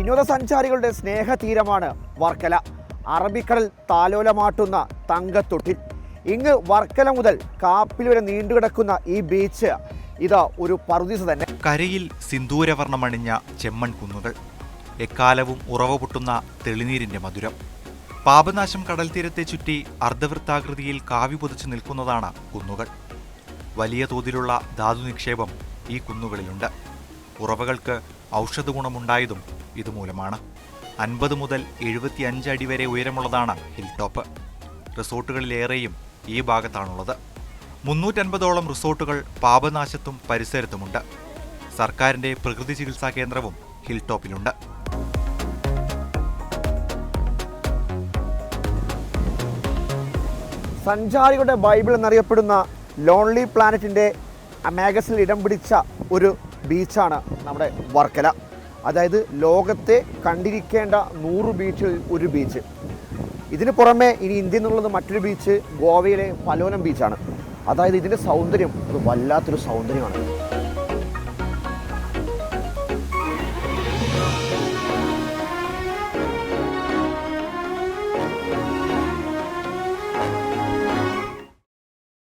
വിനോദസഞ്ചാരികളുടെ സ്നേഹതീരമാണ് വർക്കല. അറബിക്കടൽ താലോലമാട്ടുന്ന തങ്കത്തൊട്ടിൽ. ഇങ്ങ് വർക്കല മുതൽ കാപ്പിൽ വരെ നീണ്ടുകിടക്കുന്ന ഈ ബീച്ച് ഇത് ഒരു പറുദീസ തന്നെ. കരയിൽ സിന്ദൂരവർണ്ണമണിഞ്ഞ ചെമ്മൺ കുന്നുകൾ, എക്കാലവും ഉറവ പൊട്ടുന്ന തെളിനീരിന്റെ മധുരം. പാപനാശം കടൽ തീരത്തെ ചുറ്റി അർദ്ധവൃത്താകൃതിയിൽ കാവ്യ പൊതിച്ചു നിൽക്കുന്നതാണ് കുന്നുകൾ. വലിയ തോതിലുള്ള ധാതു നിക്ഷേപം ഈ കുന്നുകളിലുണ്ട്. ഉറവകൾക്ക് ഔഷധ ഗുണമുണ്ടായതും ഇതുമൂലമാണ്. 50 മുതൽ 75 അടി വരെ ഉയരമുള്ളതാണ് ഹിൽ ടോപ്പ്. റിസോർട്ടുകളിലേറെയും ഈ ഭാഗത്താണുള്ളത്. 350ഓളം റിസോർട്ടുകൾ പാപനാശത്തും പരിസരത്തുമുണ്ട്. സർക്കാരിന്റെ പ്രകൃതി ചികിത്സാ കേന്ദ്രവും ഹിൽ ടോപ്പിലുണ്ട്. സഞ്ചാരികളുടെ ബൈബിൾ എന്നറിയപ്പെടുന്ന ലോൺലി പ്ലാനറ്റിൻ്റെ മാഗസിനിൽ ഇടം പിടിച്ച ഒരു ബീച്ചാണ് നമ്മുടെ വർക്കല. അതായത് ലോകത്തെ കണ്ടിരിക്കേണ്ട 100 ബീച്ചുകളിൽ ഒരു ബീച്ച്. ഇതിന് പുറമെ ഇനി ഇന്ത്യയിൽ നിന്നുള്ളത് മറ്റൊരു ബീച്ച് ഗോവയിലെ പലോനം ബീച്ചാണ്. അതായത് ഇതിൻ്റെ സൗന്ദര്യം അത് വല്ലാത്തൊരു സൗന്ദര്യമാണ്.